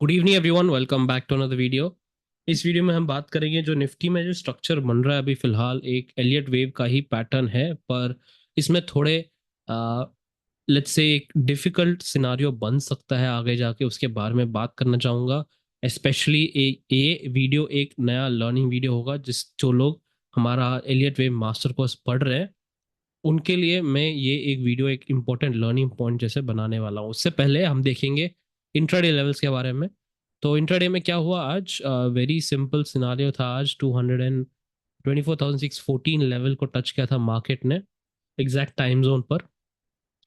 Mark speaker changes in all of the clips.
Speaker 1: Good evening everyone, welcome back to another video. इस video में हम बात करेंगे जो निफ्टी में जो स्ट्रक्चर बन रहा है अभी फिलहाल एक एलियट वेव का ही पैटर्न है, पर इसमें थोड़े लेट्स से एक डिफिकल्ट सिनारियो बन सकता है आगे जाके, उसके बारे में बात करना चाहूँगा। स्पेशली ये वीडियो एक नया लर्निंग वीडियो होगा जिस जो लोग हमारा एलियट वेव मास्टर कोर्स पढ़ रहे हैं उनके लिए मैं ये एक वीडियो एक इम्पोर्टेंट लर्निंग पॉइंट जैसे बनाने वाला हूँ। उससे पहले हम देखेंगे इंट्राडे लेवल्स के बारे में। तो इंट्राडे में क्या हुआ आज? वेरी सिंपल सिनारियो था। आज 224,614 लेवल को टच किया था मार्केट ने, एग्जैक्ट टाइम जोन पर।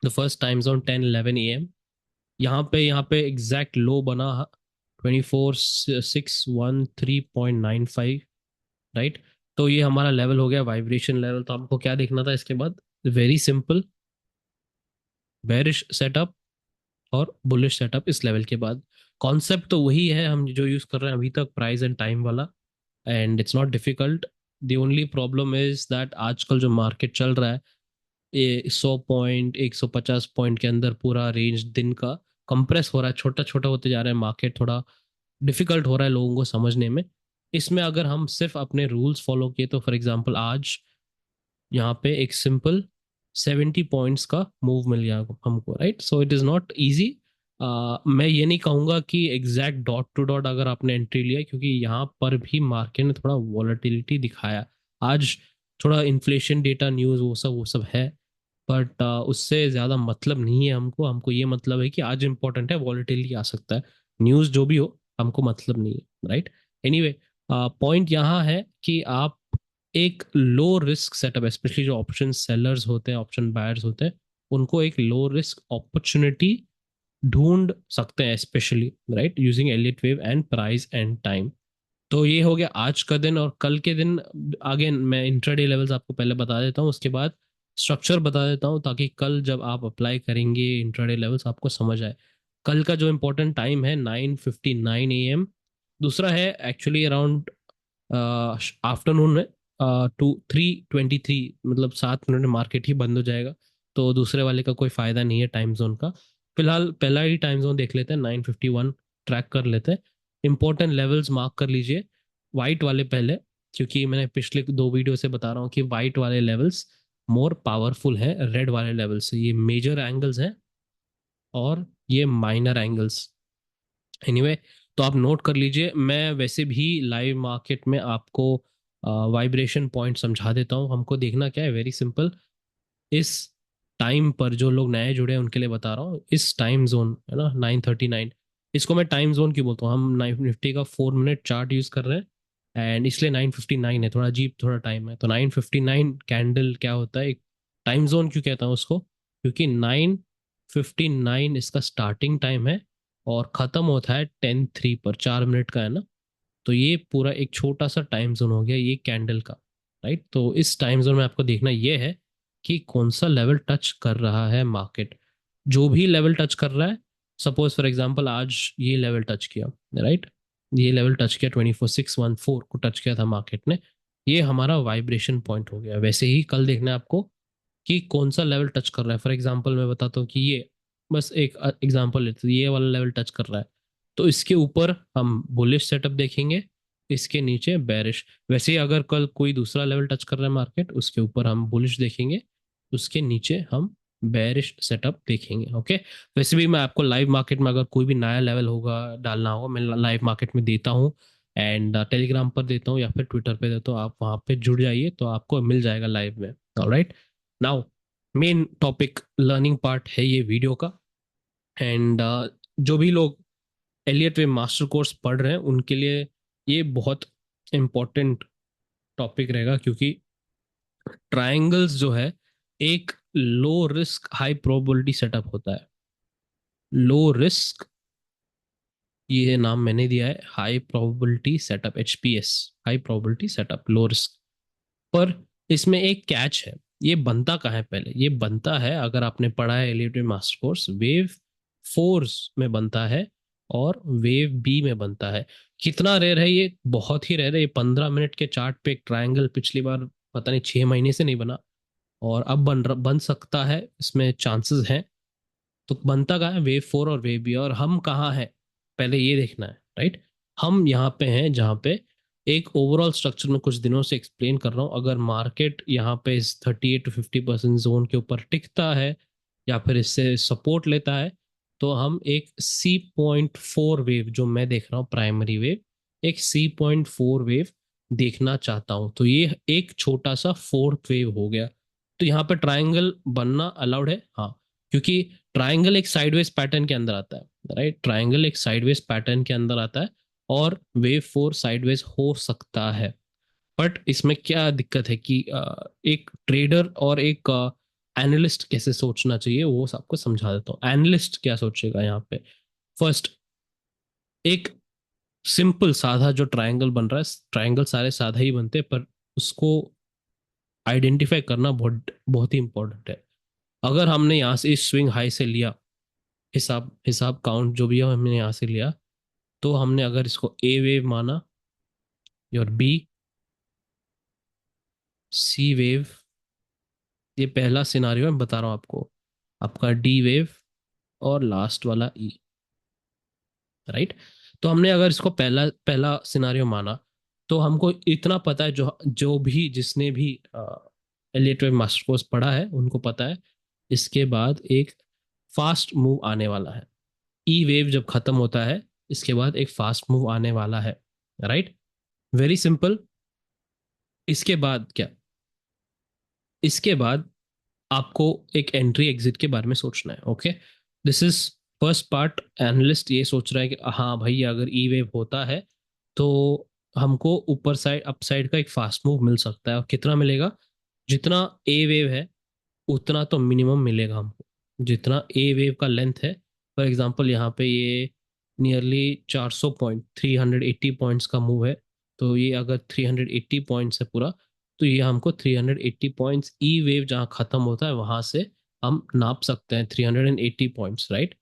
Speaker 1: The first time zone 10:11 AM। यहाँ पे एग्जैक्ट लो बना 24,613.95, राइट। तो ये हमारा लेवल हो गया वाइब्रेशन लेवल। तो हमको क्या देखना था इसके बाद? वेरी सिंपल, बेरिश सेटअप और बुलिश सेटअप इस लेवल के बाद। कॉन्सेप्ट तो वही है हम जो यूज कर रहे हैं अभी तक, प्राइस एंड टाइम वाला। And it's not difficult. The only problem is that आजकल जो मार्केट चल रहा है ये 100 पॉइंट 150 पॉइंट के अंदर पूरा रेंज दिन का कंप्रेस हो रहा है, छोटा छोटा होते जा रहा है मार्केट, थोड़ा डिफिकल्ट हो रहा है लोगों को समझने में। इसमें अगर हम सिर्फ अपने रूल्स फॉलो किए तो फॉर एग्जांपल आज यहाँ पे एक सिंपल 70 पॉइंट्स का मूव मिल गया हमको, right. So it is not easy. मैं ये नहीं कहूँगा कि एग्जैक्ट डॉट टू डॉट अगर आपने एंट्री लिया, क्योंकि यहाँ पर भी मार्केट ने थोड़ा वॉलेटिलिटी दिखाया आज। थोड़ा इन्फ्लेशन डेटा न्यूज़ वो सब है, बट उससे ज़्यादा मतलब नहीं है हमको। हमको ये मतलब है कि आज इंपॉर्टेंट है, वॉलेटिलिटी आ सकता है, न्यूज़ जो भी हो हमको मतलब नहीं है, राइट। एनीवे, पॉइंट यहाँ है कि आप एक लो रिस्क सेटअप, स्पेशली जो ऑप्शन सेलर्स होते हैं, ऑप्शन बायर्स होते हैं, उनको एक लो रिस्क अपॉर्चुनिटी ढूंढ सकते हैं, specially right using elite wave and price and time. तो ये हो गया आज का दिन। और कल के दिन आगे मैं इंट्राडे लेवल्स आपको पहले बता देता हूँ, उसके बाद स्ट्रक्चर बता देता हूँ, ताकि कल जब आप अप्लाई करेंगे इंट्राडे लेवल्स आपको समझ आए। कल का जो इम्पोर्टेंट टाइम है 9:59 AM। दूसरा है एक्चुअली अराउंड आफ्टरनून में 3:23, मतलब 7 मिनट में मार्केट ही बंद हो जाएगा। तो दूसरे वाले का कोई फायदा नहीं है टाइम जोन का। फिलहाल पहला ही टाइम जोन देख लेते हैं, 9:51 ट्रैक कर लेते हैं। इंपॉर्टेंट लेवल्स मार्क कर लीजिए वाइट वाले पहले, क्योंकि मैंने पिछले 2 वीडियो से बता रहा हूँ कि वाइट वाले लेवल्स मोर पावरफुल है रेड वाले लेवल से। ये मेजर एंगल्स हैं और ये माइनर एंगल्स। एनीवे, तो आप नोट कर लीजिए। मैं वैसे भी लाइव मार्केट में आपको वाइब्रेशन पॉइंट समझा देता हूँ। हमको देखना क्या है, वेरी सिंपल। इस टाइम पर जो लोग नए जुड़े हैं उनके लिए बता रहा हूँ, इस टाइम जोन है ना 9:39, इसको मैं टाइम जोन क्यों बोलता हूँ? हम निफ्टी का 4 मिनट चार्ट यूज कर रहे हैं एंड इसलिए 9:59 है, थोड़ा अजीब थोड़ा टाइम है। तो 9:59 कैंडल क्या होता है, एक टाइम जोन क्यों कहता हूँ उसको? क्योंकि 9:59 इसका स्टार्टिंग टाइम है और खत्म होता है 10:03 पर, 4 मिनट का है ना। तो ये पूरा एक छोटा सा टाइम जोन हो गया ये कैंडल का, राइट। तो इस टाइम जोन में आपको देखना ये है कि कौन सा लेवल टच कर रहा है मार्केट। जो भी लेवल टच कर रहा है, सपोज फॉर एग्जांपल आज ये लेवल टच किया, राइट। ये लेवल टच किया, 24,614 को टच किया था मार्केट ने। ये हमारा वाइब्रेशन पॉइंट हो गया। वैसे ही कल देखना है आपको कि कौन सा लेवल टच कर रहा है। फॉर एग्जांपल मैं बताता हूँ कि ये, बस एक एग्जांपल लेते हैं, ये वाला लेवल टच कर रहा है तो इसके ऊपर हम बुलिश सेटअप देखेंगे, इसके नीचे बेरिश। वैसे ही अगर कल कोई दूसरा लेवल टच कर रहा है मार्केट, उसके ऊपर हम बुलिश देखेंगे, उसके नीचे हम बेरिश सेटअप देखेंगे। ओके। वैसे भी मैं आपको लाइव मार्केट में अगर कोई भी नया लेवल होगा डालना होगा, मैं लाइव मार्केट में देता हूँ एंड टेलीग्राम पर देता हूँ या फिर ट्विटर पे देता हूँ। आप वहाँ पे जुड़ जाइए तो आपको मिल जाएगा लाइव में। Alright, now main topic learning part है ये वीडियो का। एंड जो भी लोग एलियट वे मास्टर कोर्स पढ़ रहे हैं उनके लिए ये बहुत इम्पोर्टेंट टॉपिक रहेगा, क्योंकि ट्रायंगल्स जो है एक low risk high probability setup होता है। लो रिस्क, ये नाम मैंने दिया है, high probability setup, HPS, high probability setup, low risk. पर इसमें एक कैच है। ये बनता कहाँ है? पहले ये बनता है, अगर आपने पढ़ा है एलियट वे मास्टर कोर्स, वेव फोर्स में बनता है और वेव बी में बनता है। कितना रेयर है ये? बहुत ही रेयर है। ये 15 मिनट के चार्ट पे एक ट्रायंगल पिछली बार पता नहीं 6 महीने से नहीं बना, और अब बन सकता है, इसमें चांसेस हैं। तो बनता कहाँ है? वेव फोर और वेव बी। और हम कहाँ हैं? पहले ये देखना है, राइट। हम यहाँ पे हैं जहाँ पे एक ओवरऑल स्ट्रक्चर में कुछ दिनों से एक्सप्लेन कर रहा हूँ, अगर मार्केट यहाँ पे इस 38 to 50% जोन के ऊपर टिकता है या फिर इससे सपोर्ट लेता है, तो हम एक C.4 वेव जो मैं देख रहा हूँ प्राइमरी वेव, एक C.4 वेव देखना चाहता हूँ। तो ये एक छोटा सा फोर्थ वेव हो गया। तो यहाँ पे ट्राइंगल बनना अलाउड है, हाँ, क्योंकि ट्राइंगल एक साइडवेज पैटर्न के अंदर आता है, राइट। ट्राइंगल एक साइडवेज पैटर्न के अंदर आता है और वेव फोर साइडवेज हो सकता है। बट इसमें क्या दिक्कत है कि एक ट्रेडर और एक एनालिस्ट कैसे सोचना चाहिए वो सबको समझा देता हूँ। एनालिस्ट क्या सोचेगा यहाँ पे, फर्स्ट, एक सिंपल साधा जो ट्रायंगल बन रहा है, ट्रायंगल सारे साधा ही बनते हैं, पर उसको आइडेंटिफाई करना बहुत बहुत ही इंपॉर्टेंट है। अगर हमने यहाँ से इस स्विंग हाई से लिया, हिसाब हिसाब काउंट जो भी है हमने यहाँ से लिया, तो हमने अगर इसको ए वेव माना और बी सी वेव, ये पहला सिनारियो मैं बता रहा हूँ आपको, आपका डी वेव और लास्ट वाला ई, राइट। तो हमने अगर इसको पहला पहला सिनारियो माना, तो हमको इतना पता है, जो जो भी जिसने भी एलियट वेव मास्टर कोर्स पढ़ा है उनको पता है, इसके बाद एक फास्ट मूव आने वाला है। ई वेव जब खत्म होता है, इसके बाद एक फास्ट मूव आने वाला है, राइट। Very simple. इसके बाद क्या, इसके बाद आपको एक एंट्री एग्जिट के बारे में सोचना है, okay. This is first part. Analyst ये सोच रहा है कि हाँ भाई अगर ई वेव होता है तो हमको ऊपर साइड अप साइड का एक फास्ट मूव मिल सकता है, और कितना मिलेगा, जितना ए वेव है उतना तो मिनिमम मिलेगा हमको, जितना ए वेव का लेंथ है। फॉर एग्जांपल यहाँ पे ये नियरली 400 पॉइंट 380 पॉइंट्स का मूव है, तो ये अगर 380 पॉइंट्स है पूरा, तो ये हमको 380 पॉइंट्स ई वेव जहाँ खत्म होता है वहां से हम नाप सकते हैं 380 पॉइंट्स, राइट।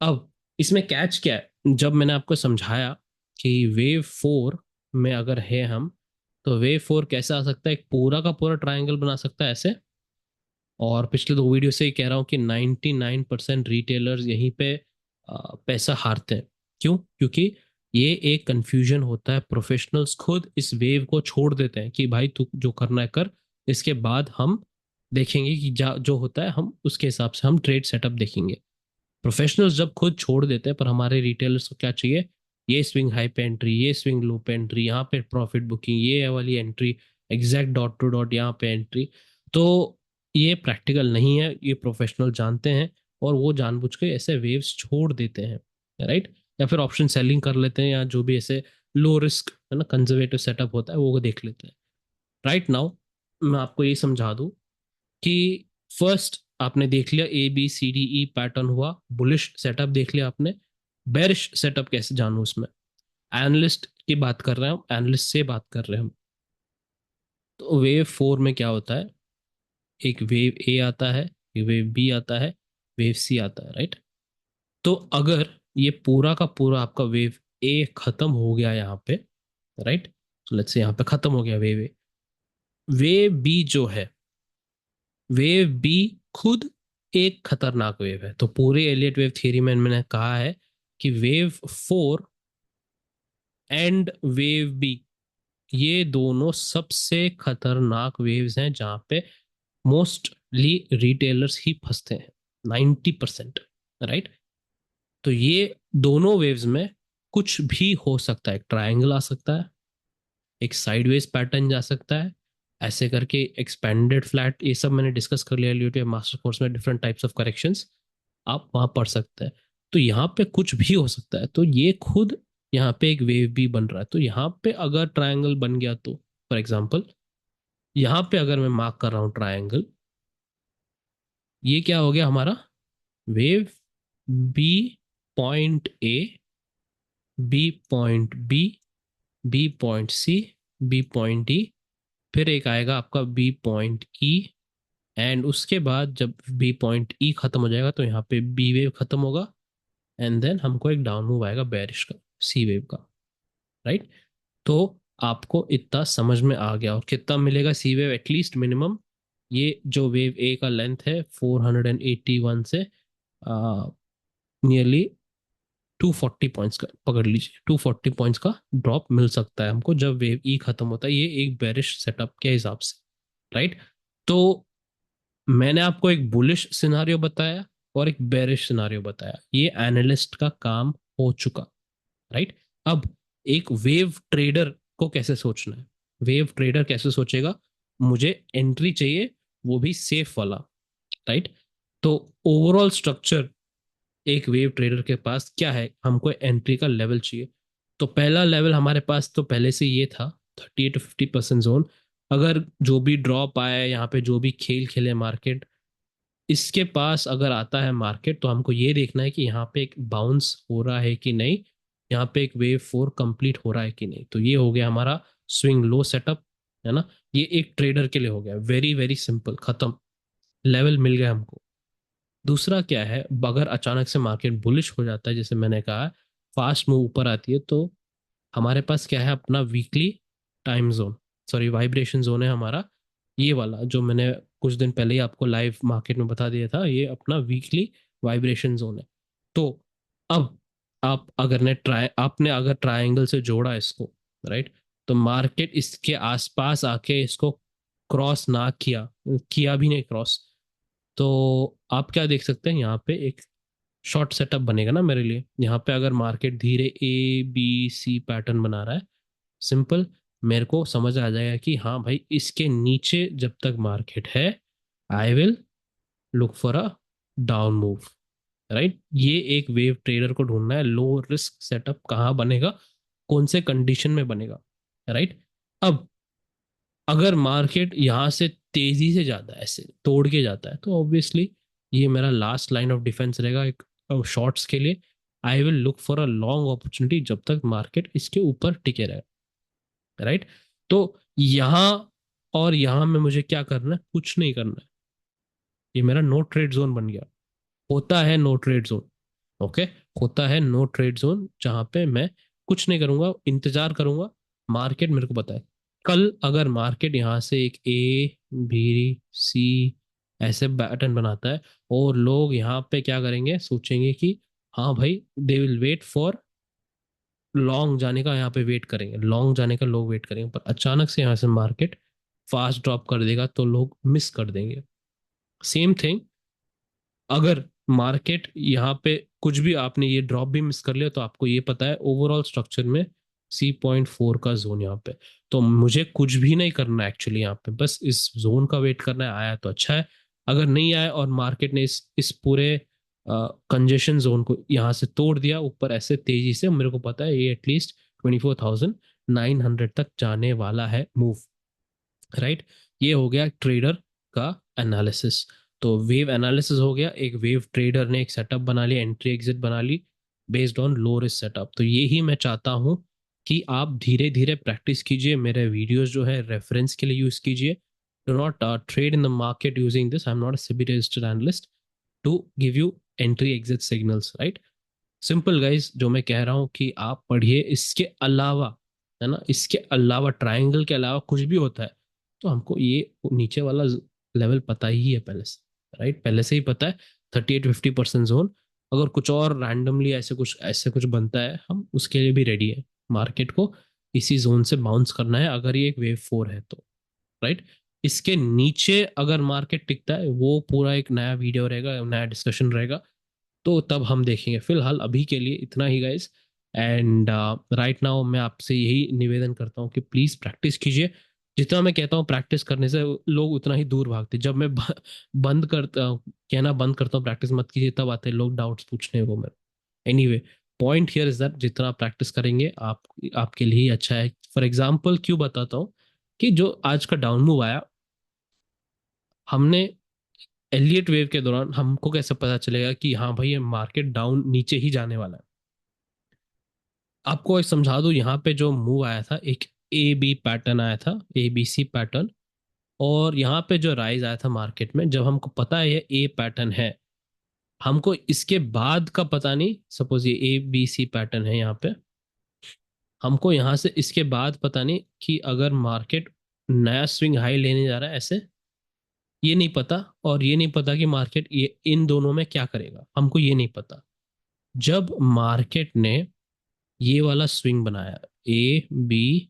Speaker 1: अब इसमें कैच क्या है, जब मैंने आपको समझाया कि वेव फोर में अगर है हम, तो वेव फोर कैसे आ सकता है, एक पूरा का पूरा ट्रायंगल बना सकता है ऐसे। और पिछले दो वीडियो से ही कह रहा हूँ कि 99% रिटेलर्स यहीं पे पैसा हारते हैं। क्यों? क्योंकि ये एक कंफ्यूजन होता है, प्रोफेशनल्स खुद इस वेव को छोड़ देते हैं कि भाई तू जो करना है कर, इसके बाद हम देखेंगे कि जो होता है हम उसके हिसाब से हम ट्रेड सेटअप देखेंगे। प्रोफेशनल्स जब खुद छोड़ देते हैं, पर हमारे रिटेलर्स को क्या चाहिए, ये स्विंग हाई पे एंट्री, ये स्विंग लो पे एंट्री, यहाँ पे प्रॉफिट बुकिंग, ये वाली entry, exact dot to dot यहाँ पे एंट्री। तो ये प्रैक्टिकल नहीं है, ये प्रोफेशनल जानते हैं, और वो जानबूझ के ऐसे वेव्स छोड़ देते हैं, राइट। या फिर ऑप्शन सेलिंग कर लेते हैं, या जो भी ऐसे लो रिस्क है ना कंजर्वेटिव सेटअप होता है वो देख लेते हैं। राइट नाउ मैं आपको ये समझा दूं कि फर्स्ट आपने देख लिया A B C D E pattern हुआ, बुलिश सेटअप देख लिया आपने। बेरिश सेटअप कैसे जानूं उसमें, एनालिस्ट की बात कर रहे हैं हम, एनालिस्ट से बात कर रहे हैं हम। तो वेव फोर में क्या होता है, एक वेव ए आता है, एक वेव बी आता है, वेव सी आता है, राइट। तो अगर ये पूरा का पूरा आपका वेव ए खत्म हो गया यहाँ पे, राइट, तो लेट्स से यहाँ पे खत्म हो गया वेव ए, वेव बी जो है, वेव बी खुद एक खतरनाक वेव है। तो पूरे एलियट वेव थ्योरी में मैंने कहा है कि wave four and wave B, ये दोनों सबसे खतरनाक वेव्स हैं जहां पे मोस्टली रिटेलर्स ही फंसते हैं, 90%, राइट। तो ये दोनों वेव्स में कुछ भी हो सकता है, एक ट्रायंगल आ सकता है, एक साइडवेज पैटर्न जा सकता है, ऐसे करके एक्सपेंडेड फ्लैट, ये सब मैंने डिस्कस कर लिया यूट्यूब मास्टर कोर्स में, डिफरेंट टाइप्स ऑफ करेक्शंस आप वहां पढ़ सकते हैं। तो यहाँ पे कुछ भी हो सकता है, तो ये खुद यहाँ पे एक वेव भी बन रहा है। तो यहाँ पे अगर ट्रायंगल बन गया, तो फॉर एग्जाम्पल यहाँ पे अगर मैं मार्क कर रहा हूँ ट्रायंगल, ये क्या हो गया हमारा, wave B point A, B point B, B point C, B point E, फिर एक आएगा आपका बी पॉइंट ई, एंड उसके बाद जब बी पॉइंट ई खत्म हो जाएगा तो यहाँ पे बी वेव खत्म होगा, एंड देन हमको एक डाउन मूव आएगा बेरिश का, सी वेव का, राइट। तो आपको इतना समझ में आ गया, और कितना मिलेगा सी वेव, एटलीस्ट मिनिमम ये जो वेव ए का लेंथ है 481 से नियरली 240 पॉइंट्स का, पकड़ लीजिए 240 पॉइंट्स का ड्रॉप मिल सकता है हमको जब वेव ई खत्म होता है, ये एक बेरिश सेटअप के हिसाब से, राइट। तो मैंने आपको एक बुलिश सिनारियो बताया और एक बेरिश सिनारियो बताया, ये एनालिस्ट का काम हो चुका, राइट। अब एक वेव ट्रेडर को कैसे सोचना है, वेव ट्रेडर कैसे सोचेगा, मुझे एंट्री चाहिए, वो भी सेफ वाला, राइट। तो ओवरऑल स्ट्रक्चर एक वेव ट्रेडर के पास क्या है, हमको एंट्री का लेवल चाहिए। तो पहला लेवल हमारे पास तो पहले से ये था, 30 to 50% जोन। अगर जो भी ड्रॉप आया यहाँ पे, जो भी खेल खेले मार्केट, इसके पास अगर आता है मार्केट, तो हमको ये देखना है कि यहाँ पे एक बाउंस हो रहा है कि नहीं, यहाँ पे एक वेव फोर कंप्लीट हो रहा है कि नहीं। तो ये हो गया हमारा स्विंग लो सेटअप, है ना। ये एक ट्रेडर के लिए हो गया, वेरी वेरी सिंपल, खत्म, लेवल मिल गया हमको। दूसरा क्या है, अगर अचानक से मार्केट बुलिश हो जाता है, जैसे मैंने कहा फास्ट मूव ऊपर आती है, तो हमारे पास क्या है, अपना weekly time zone, sorry vibration zone है हमारा, ये वाला जो मैंने कुछ दिन पहले ही आपको लाइव मार्केट में बता दिया था, ये अपना वीकली वाइब्रेशन जोन है। तो अब आप अगर ने ट्राई आपने अगर ट्रायंगल से जोड़ा इसको, राइट, तो मार्केट इसके आसपास आके इसको क्रॉस ना किया, किया भी नहीं क्रॉस, तो आप क्या देख सकते हैं, यहाँ पे एक शॉर्ट सेटअप बनेगा ना मेरे लिए। यहाँ पे अगर मार्केट धीरे ABC पैटर्न बना रहा है, सिंपल, मेरे को समझ आ जाएगा कि हाँ भाई, इसके नीचे जब तक मार्केट है, I will look for a down move, right. ये एक वेव ट्रेडर को ढूंढना है, लो रिस्क सेटअप कहाँ बनेगा, कौन से कंडीशन में बनेगा, राइट। अब अगर मार्केट यहाँ से तेजी से जाता है, ऐसे तोड़ के जाता है, तो ऑब्वियसली ये मेरा लास्ट लाइन ऑफ डिफेंस रहेगा एक शॉर्ट्स के लिए। I will look for a long opportunity जब तक मार्केट इसके ऊपर टिके रहे, राइट। तो यहाँ और यहाँ में मुझे क्या करना है, कुछ नहीं करना है, ये मेरा नो ट्रेड जोन बन गया, होता है नो ट्रेड जोन, ओके, होता है नो ट्रेड जोन, जहां पे मैं कुछ नहीं करूंगा, इंतजार करूंगा। मार्केट मेरे को पता है, कल अगर मार्केट यहाँ से एक ABC ऐसे पैटर्न बनाता है, और लोग यहाँ पे क्या करेंगे, सोचेंगे कि हाँ भाई, they will wait for long जाने का, यहाँ पे वेट करेंगे, लॉन्ग जाने का लोग वेट करेंगे, पर अचानक से यहाँ से मार्केट फास्ट ड्रॉप कर देगा, तो लोग मिस कर देंगे। सेम थिंग, अगर मार्केट यहाँ पे कुछ भी, आपने ये ड्रॉप भी मिस कर लिया, तो आपको ये पता है ओवरऑल स्ट्रक्चर में C.4 का जोन यहाँ पे, तो मुझे कुछ भी नहीं करना है एक्चुअली, यहाँ पे बस इस जोन का वेट करना है, आया तो अच्छा है, अगर नहीं आया और मार्केट ने इस पूरे कंजेशन जोन को यहाँ से तोड़ दिया ऊपर ऐसे तेजी से, मेरे को पता है ये एटलीस्ट 24,900 तक जाने वाला है मूव, राइट। ये हो गया ट्रेडर का एनालिसिस। तो वेव एनालिसिस हो गया, एक वेव ट्रेडर ने एक सेटअप बना लिया, एंट्री एग्जिट बना ली based on low risk setup. तो ये ही मैं चाहता हूँ कि आप धीरे धीरे प्रैक्टिस कीजिए, मेरे वीडियोस जो है रेफरेंस के लिए यूज कीजिए। Do not trade in the market using this, I am not a SEBI registered analyst to give you entry exit signals, right. Simple guys, जो मैं कह रहा हूँ कि आप पढ़िए, इसके अलावा, है ना, इसके अलावा ट्रायंगल के अलावा कुछ भी होता है, तो हमको ये नीचे वाला लेवल पता ही है पहले से, राइट, पहले से ही पता है, 38 to 50% जोन। अगर कुछ और रैंडमली ऐसे कुछ बनता है, हम उसके लिए भी रेडी है, मार्केट को इसी जोन से बाउंस करना है, अगर ये एक वेव फोर है तो, राइट। इसके नीचे अगर मार्केट टिकता है, वो पूरा एक नया वीडियो रहेगा, नया डिस्कशन रहेगा, तो तब हम देखेंगे। फिलहाल अभी के लिए इतना ही गाइस, एंड राइट नाउ मैं आपसे यही निवेदन करता हूँ कि प्लीज प्रैक्टिस कीजिए। जितना मैं कहता हूँ प्रैक्टिस करने से लोग उतना ही दूर भागते, जब मैं बंद करता कहना बंद करता हूँ प्रैक्टिस मत कीजिए, तब आते हैं लोग डाउट्स पूछने को मेरे। Anyway, point here is that जितना प्रैक्टिस करेंगे आप, आपके लिए ही अच्छा है। फॉर एग्जाम्पल क्यों बताता हूँ, कि जो आज का डाउन मूव आया, हमने एलियट वेव के दौरान हमको कैसे पता चलेगा कि हाँ भाई ये मार्केट डाउन नीचे ही जाने वाला है। आपको एक समझा दूं, यहाँ पे जो मूव आया था, एक AB पैटर्न आया था, ABC पैटर्न, और यहाँ पे जो राइज आया था मार्केट में, जब हमको पता है ये A पैटर्न है, हमको इसके बाद का पता नहीं, सपोज ये ABC पैटर्न है यहाँ पे, हमको यहाँ से इसके बाद पता नहीं कि अगर मार्केट नया स्विंग हाई लेने जा रहा है ऐसे, ये नहीं पता, और ये नहीं पता कि मार्केट ये इन दोनों में क्या करेगा, हमको ये नहीं पता। जब मार्केट ने ये वाला स्विंग बनाया, ए बी,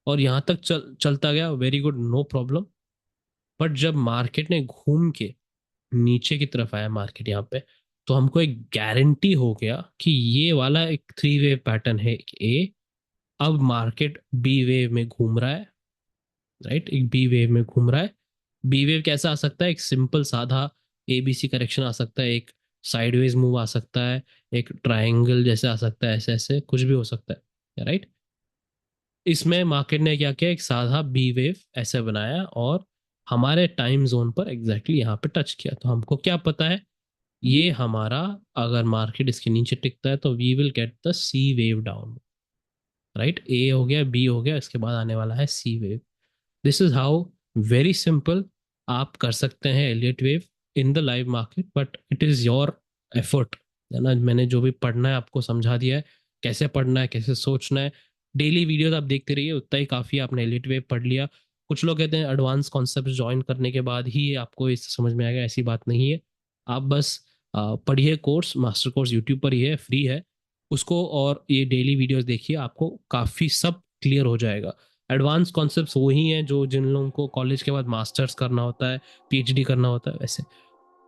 Speaker 1: और यहां तक चलता गया, very good, no problem. But जब मार्केट ने घूम के नीचे की तरफ आया मार्केट यहाँ पे, तो हमको एक गारंटी हो गया कि ये वाला एक थ्री वेव पैटर्न है। ए, अब मार्केट बी वेव में घूम रहा है, राइट, एक बी वेव में घूम रहा है। बी वेव कैसा आ सकता है? एक सिंपल साधा एबीसी करेक्शन आ सकता है, एक साइडवेज मूव आ सकता है, एक ट्रायंगल जैसे आ सकता है, ऐसे ऐसे कुछ भी हो सकता है, राइट। इसमें मार्केट ने क्या किया, एक साधा बी वेव ऐसे बनाया और हमारे टाइम जोन पर एग्जैक्टली यहाँ पे टच किया। तो हमको क्या पता है, ये हमारा, अगर मार्केट इसके नीचे टिकता है तो we will get the C wave down, right. A हो गया, बी हो गया, इसके बाद आने वाला है C wave. This is how, very simple, आप कर सकते हैं Elliott wave in the live market, but it is your effort, है ना। मैंने जो भी पढ़ना है आपको समझा दिया है, कैसे पढ़ना है, कैसे सोचना है। डेली वीडियोस आप देखते रहिए, उतना ही काफ़ी, आपने एलियट वेव पढ़ लिया। कुछ लोग कहते हैं एडवांस कॉन्सेप्ट ज्वाइन करने के बाद ही आपको इससे समझ में आएगा, ऐसी बात नहीं है। आप बस पढ़िए, कोर्स, मास्टर कोर्स यूट्यूब पर ही है, फ्री है उसको, और ये डेली वीडियोस देखिए, आपको काफ़ी सब क्लियर हो जाएगा। एडवांस कॉन्सेप्ट्स वही हैं जो जिन लोगों को कॉलेज के बाद मास्टर्स करना होता है, पीएचडी करना होता है, वैसे।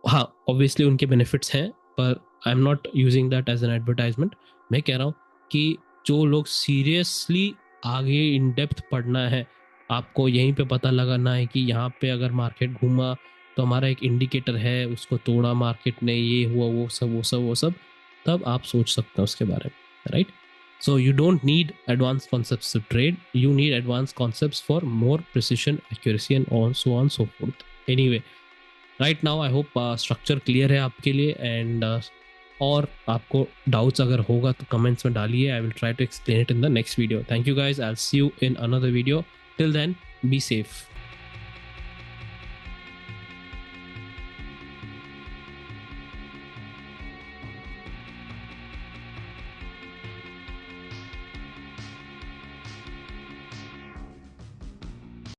Speaker 1: हाँ, ऑब्वियसली उनके बेनिफिट्स हैं, पर I am not using that as an advertisement. मैं कह रहा हूँ कि जो लोग सीरियसली आगे इन डेप्थ पढ़ना है, आपको यहीं पे पता लगाना है कि यहाँ पे अगर मार्केट घूमा तो हमारा एक इंडिकेटर है, उसको तोड़ा मार्केट ने, ये हुआ, वो सब वो सब वो सब, तब आप सोच सकते हैं उसके बारे में, right. So you don't need advanced concepts to trade. You need advanced concepts for more precision, accuracy, and on so on so forth. Anyway, right now I hope structure clear है आपके लिए, and और आपको doubts अगर होगा तो comments में डालिए. I will try to explain it in the next video. Thank you guys. I'll see you in another video. Till then, be safe.